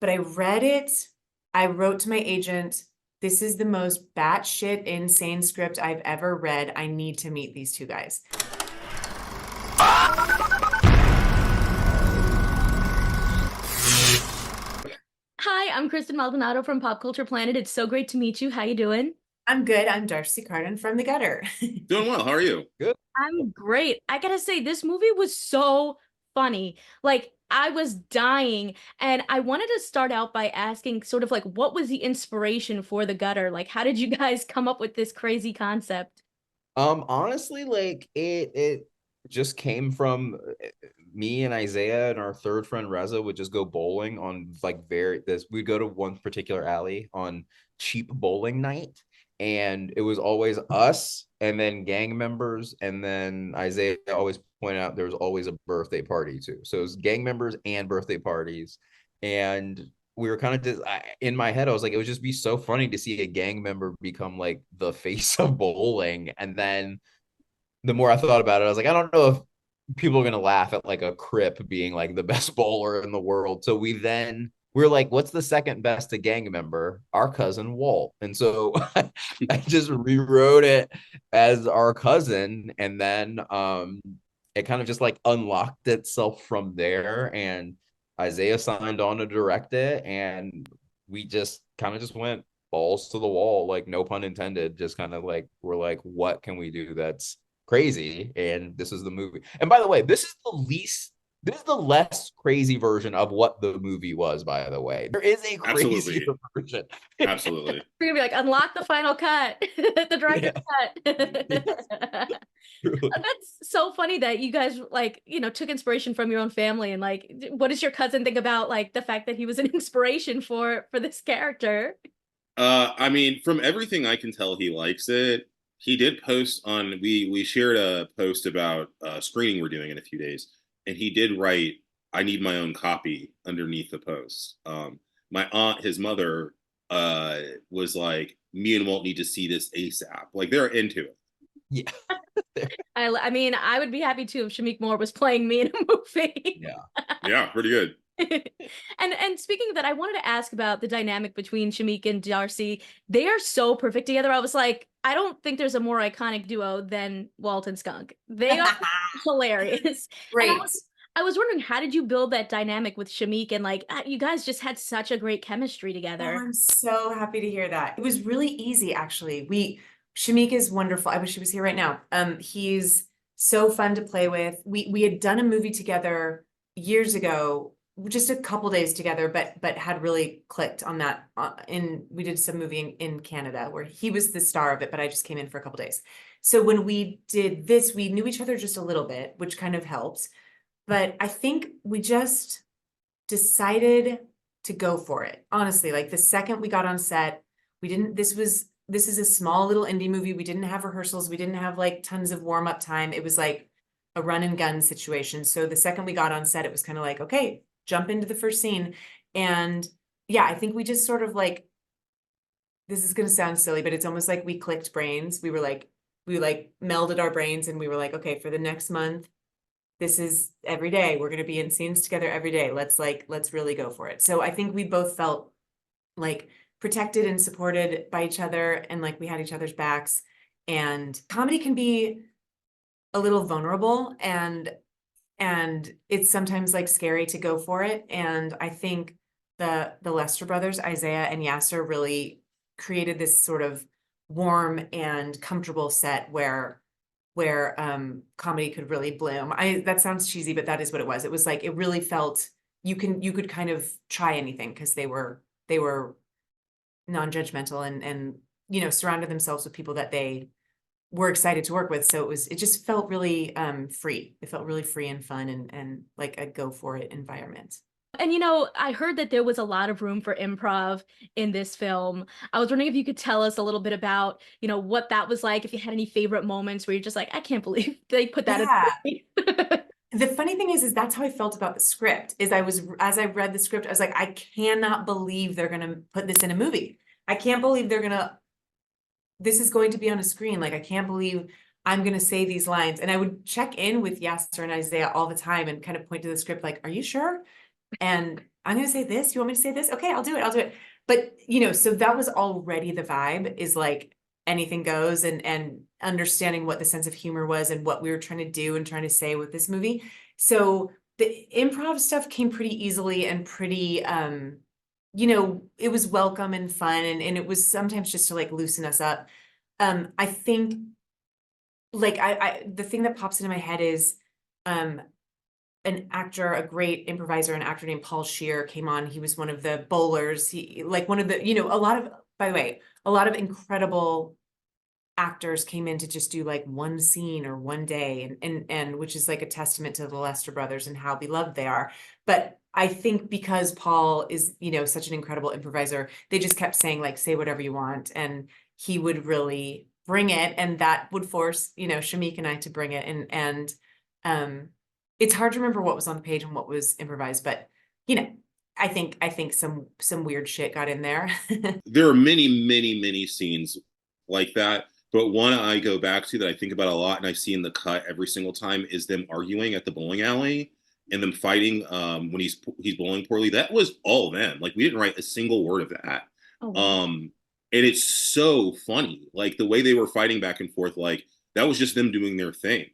but I read it. I wrote to my agent, this is the most batshit insane script I've ever read. I need to meet these two guys. Hi, I'm Kristen Maldonado from Pop Culture Planet. It's so great to meet you. How you doing? I'm good. I'm D'Arcy Carden from The Gutter. Doing well. How are you? Good. I'm great. I gotta say, this movie was so funny. Like, I was dying, and I wanted to start out by asking sort of like, what was the inspiration for The Gutter? Like, how did you guys come up with this crazy concept? Honestly, like it just came from me and Isaiah and our third friend Reza would just go bowling on like we'd go to one particular alley on cheap bowling night, and it was always us and then gang members, and then Isaiah always pointed out there was always a birthday party too. So it was gang members and birthday parties. And we were kind of just in my head, I was like, it would just be so funny to see a gang member become like the face of bowling. And then the more I thought about it, I was like, I don't know if people are gonna laugh at like a Crip being like the best bowler in the world. So we're like, what's the second best to gang member? Our cousin Walt. And so I just rewrote it as our cousin, and then it kind of just like unlocked itself from there. And Isaiah signed on to direct it, and we just kind of just went balls to the wall, like no pun intended. Just kind of like we're like, what can we do that's crazy? And this is the movie. And by the way, this is the less crazy version of what the movie was, by the way. There is a crazy version. Absolutely. We're gonna be like, unlock the final cut, the director's cut. That's so funny that you guys like, took inspiration from your own family, and like, what does your cousin think about like the fact that he was an inspiration for this character? I mean, from everything I can tell, he likes it. He did post on we shared a post about a screening we're doing in a few days, and he did write, "I need my own copy" underneath the post. My aunt, his mother, was like, "Me and Walt need to see this ASAP." Like they're into it. Yeah. I mean, I would be happy too if Shameik Moore was playing me in a movie. Yeah, pretty good. And speaking of that, I wanted to ask about the dynamic between Shameik and D'Arcy. They are so perfect together. I was like, I don't think there's a more iconic duo than Walt and Skunk. They are hilarious. Great. And I was wondering, how did you build that dynamic with Shameik? And like, you guys just had such a great chemistry Oh, together. I'm so happy to hear that. It was really easy, actually. Shameik is wonderful. I wish he was here right now. He's so fun to play with. We had done a movie together years ago, just a couple days together, but had really clicked on that. We did some movie in Canada where he was the star of it, but I just came in for a couple days. So when we did this, we knew each other just a little bit, which kind of helped. But I think we just decided to go for it. Honestly, like the second we got on set, this is a small little indie movie. We didn't have rehearsals. We didn't have like tons of warm up time. It was like a run and gun situation. So the second we got on set, it was kind of like, okay, jump into the first scene. And yeah, I think we just sort of like, this is going to sound silly, but it's almost like we clicked brains. We melded our brains, and we were like, okay, for the next month, this is every day. We're going to be in scenes together every day. Let's really go for it. So I think we both felt like protected and supported by each other, and like we had each other's backs. And comedy can be a little vulnerable, and it's sometimes like scary to go for it. And I think the Lester brothers, Isaiah and Yassir, really created this sort of warm and comfortable set where comedy could really bloom. That sounds cheesy, but that is what it was. It was like, it really felt you could kind of try anything because they were non-judgmental and surrounded themselves with people that they were excited to work with. So it just felt really free. It felt really free and fun and like a go for it environment. And I heard that there was a lot of room for improv in this film. I was wondering if you could tell us a little bit about, what that was like, if you had any favorite moments where you're just like, I can't believe they put that in the movie. The funny thing is that's how I felt about the script. As I read the script, I was like, I cannot believe they're gonna put this in a movie. I can't believe this is going to be on a screen. Like, I can't believe I'm gonna say these lines. And I would check in with Yassir and Isaiah all the time and kind of point to the script like, are you sure? and I'm gonna say this. You want me to say this? Okay, I'll do it. I'll do it. But so that was already the vibe, is like anything goes, and understanding what the sense of humor was and what we were trying to do and trying to say with this movie. So the improv stuff came pretty easily and pretty it was welcome and fun, and it was sometimes just to like loosen us up. I think like I the thing that pops into my head is um an actor, a great improviser, an actor named Paul Scheer came on. He was one of the bowlers. He like one of the, a lot of, by the way, a lot of incredible actors came in to just do like one scene or one day, and which is like a testament to the Lester brothers and how beloved they are. But I think because Paul is, such an incredible improviser, they just kept saying like, say whatever you want, and he would really bring it, and that would force, Shameik and I to bring it, and it's hard to remember what was on the page and what was improvised, but I think some weird shit got in there. There are many, many, many scenes like that. But one I go back to that I think about a lot and I see in the cut every single time is them arguing at the bowling alley and them fighting when he's bowling poorly. That was all them. Like we didn't write a single word of that. Oh, And it's so funny. Like the way they were fighting back and forth, like that was just them doing their thing.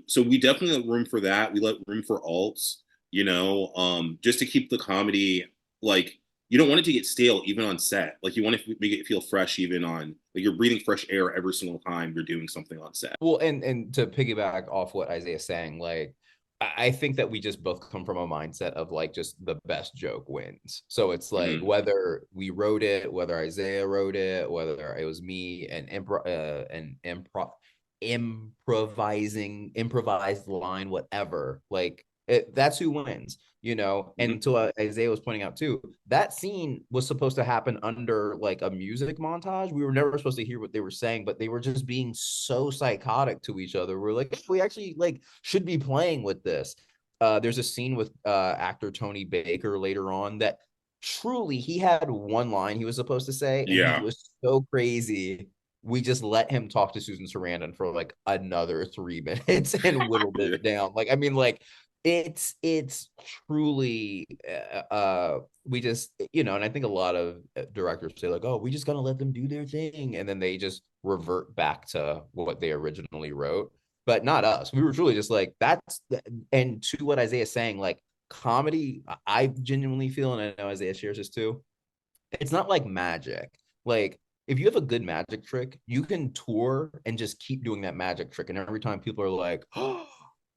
So we definitely let room for that. We let room for alts, just to keep the comedy like you don't want it to get stale even on set. Like you want to make it feel fresh even on like you're breathing fresh air every single time you're doing something on set. Well, and to piggyback off what Isaiah's saying, like I think that we just both come from a mindset of like just the best joke wins. So it's like whether we wrote it, whether Isaiah wrote it, whether it was me and improvised line, whatever. Like that's who wins, And to Isaiah was pointing out too, that scene was supposed to happen under like a music montage. We were never supposed to hear what they were saying, but they were just being so psychotic to each other. We're like, we actually like should be playing with this. There's a scene with actor Tony Baker later on that truly he had one line he was supposed to say, and he was so crazy we just let him talk to Susan Sarandon for like another 3 minutes and whittled it down. Like, I mean, like it's truly we just and I think a lot of directors say like, oh, we just gotta let them do their thing, and then they just revert back to what they originally wrote. But not us. We were truly just like that's and to what Isaiah's saying, like comedy, I genuinely feel, and I know Isaiah shares this too, it's not like magic. Like if you have a good magic trick, you can tour and just keep doing that magic trick. And every time people are like, oh,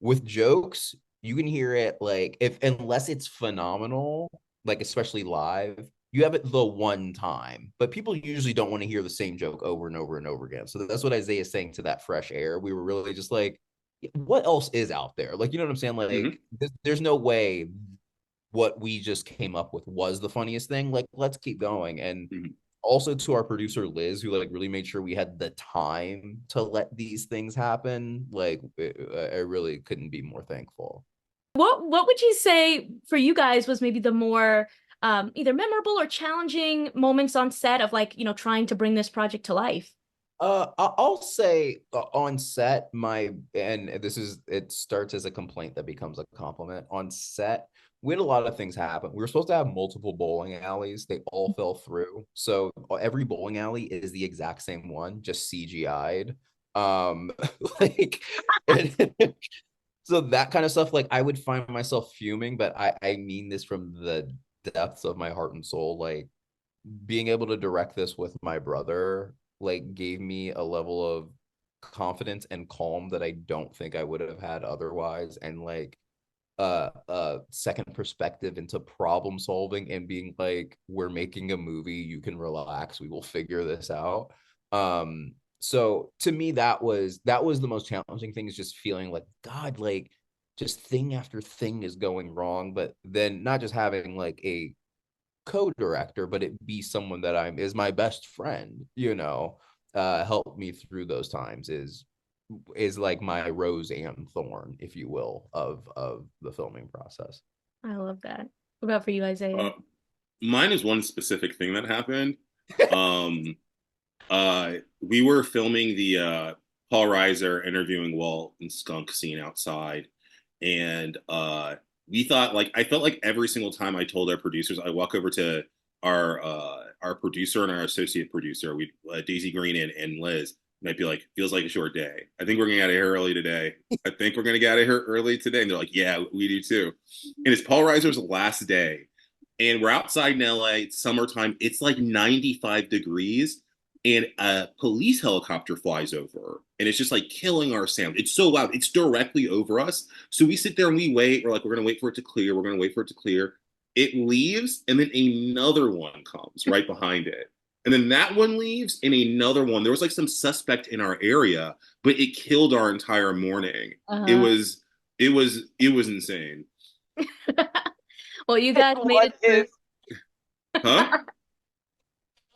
with jokes, you can hear it like if unless it's phenomenal, like especially live, you have it the one time. But people usually don't want to hear the same joke over and over and over again. So that's what Isaiah is saying to that fresh air. We were really just like, what else is out there? Like, you know what I'm saying? Like, there's no way what we just came up with was the funniest thing. Like, let's keep going. And also to our producer Liz, who like really made sure we had the time to let these things happen. Like, I really couldn't be more thankful. What would you say for you guys was maybe the more either memorable or challenging moments on set of like, trying to bring this project to life? I'll say on set, it starts as a complaint that becomes a compliment. On set, we had a lot of things happen. We were supposed to have multiple bowling alleys. They all fell through. So every bowling alley is the exact same one, just CGI'd. Like, so that kind of stuff, like I would find myself fuming, but I mean this from the depths of my heart and soul. Like being able to direct this with my brother like gave me a level of confidence and calm that I don't think I would have had otherwise, and like second perspective into problem solving and being like, we're making a movie, you can relax, we will figure this out. So to me that was the most challenging thing, is just feeling like god, like just thing after thing is going wrong, but then not just having like a co-director, but it be someone that is my best friend, help me through those times is like my rose and thorn, if you will, of the filming process. I love that. What about for you, Isaiah? Mine is one specific thing that happened. We were filming the Paul Reiser interviewing Walt and Skunk scene outside, and we thought like I felt like every single time I told our producers, I walk over to our producer and our associate producer, we Daisy Green and Liz, and I'd be like, feels like a short day. I think we're gonna get out of here early today. I think we're gonna get out of here early today. And they're like, yeah, we do too. And it's Paul Reiser's last day. And we're outside in LA, it's summertime, it's like 95 degrees, and a police helicopter flies over, and it's just like killing our sound. It's so loud, it's directly over us. So we sit there and we wait. We're like, we're gonna wait for it to clear, we're gonna wait for it to clear. It leaves, and then another one comes right behind it. And then that one leaves, and another one. There was like some suspect in our area, but it killed our entire morning. It Uh-huh. was it was insane. Well, you guys made What it through. is Huh?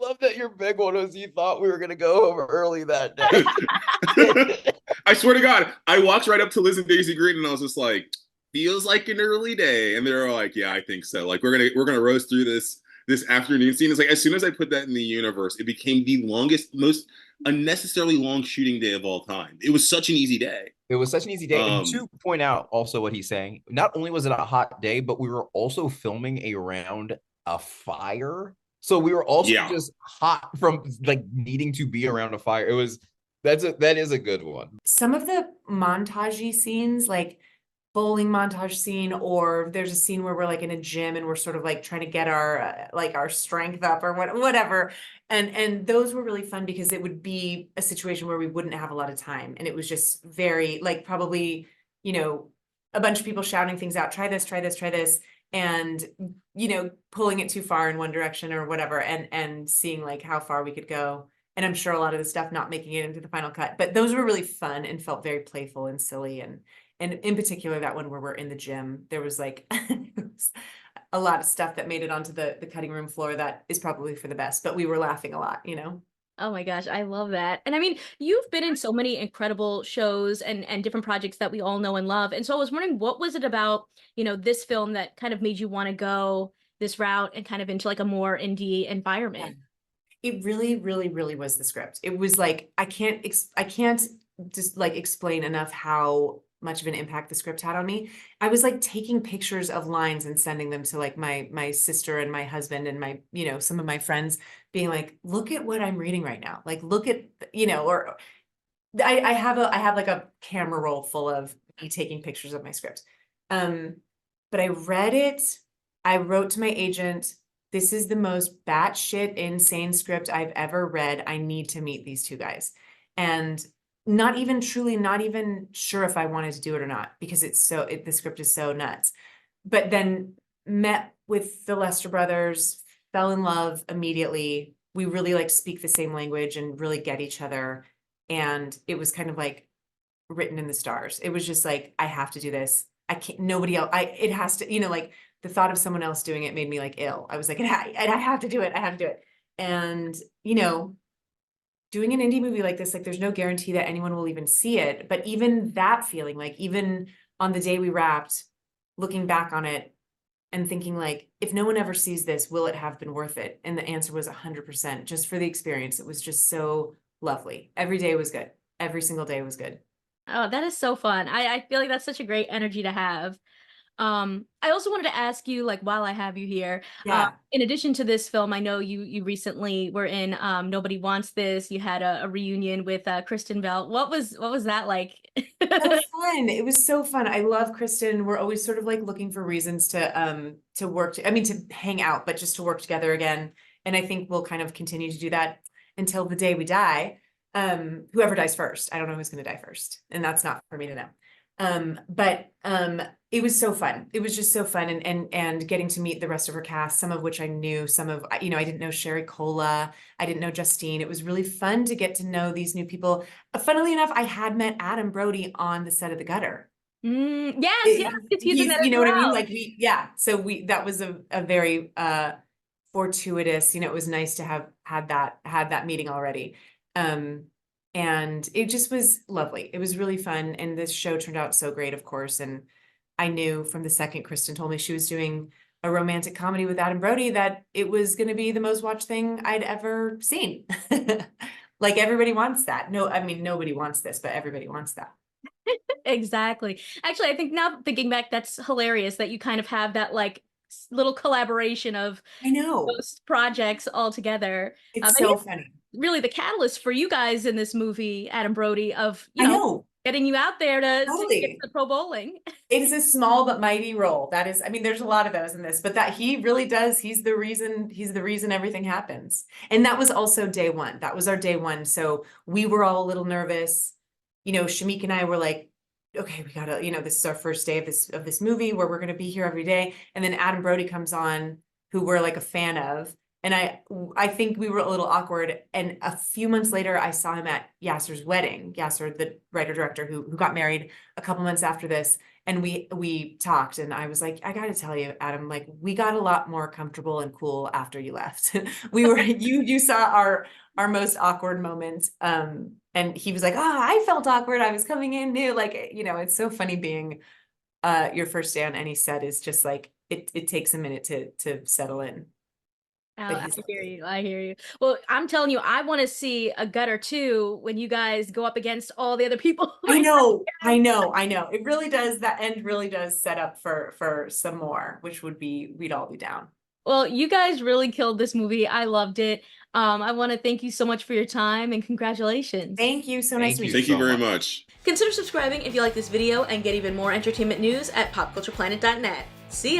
love that your big one was you thought we were gonna go home early that day. I swear to God, I walked right up to Liz and Daisy Green, and I was just like, "Feels like an early day," and they're like, "Yeah, I think so. Like, we're gonna roast through this afternoon scene." It's like as soon as I put that in the universe, it became the longest, most unnecessarily long shooting day of all time. It was such an easy day. It was such an easy day. And Um, to point out also what he's saying, not only was it a hot day, but we were also filming around a fire. So we were also yeah, just hot from like needing to be around a fire. That is a good one. Some of the montage scenes, like bowling montage scene, or there's a scene where we're like in a gym and we're sort of like trying to get our like our strength up or whatever. And those were really fun because it would be a situation where we wouldn't have a lot of time. And it was just very like probably, you know, a bunch of people shouting things out, try this, try this, try this. And, you know, pulling it too far in one direction or whatever, and seeing like how far we could go. And I'm sure a lot of the stuff not making it into the final cut, but those were really fun and felt very playful and silly. And in particular, that one where we're in the gym, there was like a lot of stuff that made it onto the cutting room floor that is probably for the best, but we were laughing a lot, you know? Oh my gosh, I love that. And I mean, you've been in so many incredible shows and different projects that we all know and love. And so I was wondering, what was it about, this film that kind of made you want to go this route and kind of into like a more indie Yeah. environment? It really, really, really was the script. It was like, I can't just like explain enough how much of an impact the script had on me. I was like taking pictures of lines and sending them to like my sister and my husband and my, some of my friends, being like, look at what I'm reading right now. Like, look at, or I have like a camera roll full of me taking pictures of my script. But I read it. I wrote to my agent, this is the most batshit insane script I've ever read. I need to meet these two guys. And not even sure if I wanted to do it or not, because the script is so nuts. But then met with the Lester brothers, fell in love immediately. We really like speak the same language and really get each other. And it was kind of like written in the stars. It was just like, I have to do this. I can't, nobody else, it has to, like the thought of someone else doing it made me like ill. I was like, I have to do it. I have to do it. And, doing an indie movie like this, like there's no guarantee that anyone will even see it. But even that feeling, like even on the day we wrapped, looking back on it and thinking like, if no one ever sees this, will it have been worth it? And the answer was 100% just for the experience. It was just so lovely. Every day was good. Every single day was good. Oh, that is so fun. I feel like that's such a great energy to have. I also wanted to ask you, like, while I have you here, Yeah. in addition to this film, I know you recently were in Nobody Wants This. You had a reunion with Kristen Bell. What was that like? So fun. It was so fun. I love Kristen. We're always sort of like looking for reasons to work to hang out, but just to work together again. And I think we'll kind of continue to do that until the day we die. Whoever dies first. I don't know who's gonna die first, and that's not for me to know. But it was so fun. It was just so fun, and getting to meet the rest of her cast, some of which I knew, some of, I didn't know Sherry Cola, I didn't know Justine. It was really fun to get to know these new people. Funnily enough, I had met Adam Brody on the set of The Gutter. Yes, it's he's in that as what I mean? well. Like so that was a very fortuitous, it was nice to have had that meeting already. And it just was lovely. It was really fun. And this show turned out so great, of course. And I knew from the second Kristen told me she was doing a romantic comedy with Adam Brody that it was going to be the most watched thing I'd ever seen. Like everybody wants that. No, I mean, nobody wants this, but everybody wants that. Exactly. Actually, I think now thinking back, that's hilarious that you kind of have that like little collaboration of I know. those projects all together. It's And so he's funny. really the catalyst for you guys in this movie, Adam Brody, of, I know. getting you out there to get Totally. the pro bowling. It is a small but mighty role. That is, I mean, there's a lot of those in this, but that he really does, he's the reason everything happens. And that was also day one. That was our day one. So we were all a little nervous. Shameik and I were like, okay, we gotta, this is our first day of this movie where we're gonna be here every day. And then Adam Brody comes on, who we're like a fan of. And I think we were a little awkward. And a few months later, I saw him at Yassir's wedding. Yassir, the writer director who got married a couple months after this. And we talked, and I was like, I gotta tell you, Adam, like we got a lot more comfortable and cool after you left. We were you saw our most awkward moment. And he was like, oh, I felt awkward. I was coming in new. Like, it's so funny being your first day on any set is just like it takes a minute to settle in. I hear you. I hear you. Well, I'm telling you, I want to see a gut or two when you guys go up against all the other people. I know. It really does. That end really does set up for some more, which we'd all be down. Well, you guys really killed this movie. I loved it. I want to thank you so much for your time and congratulations. Thank you. So nice to meet you. Thank you very much. Consider subscribing if you like this video and get even more entertainment news at popcultureplanet.net. See ya!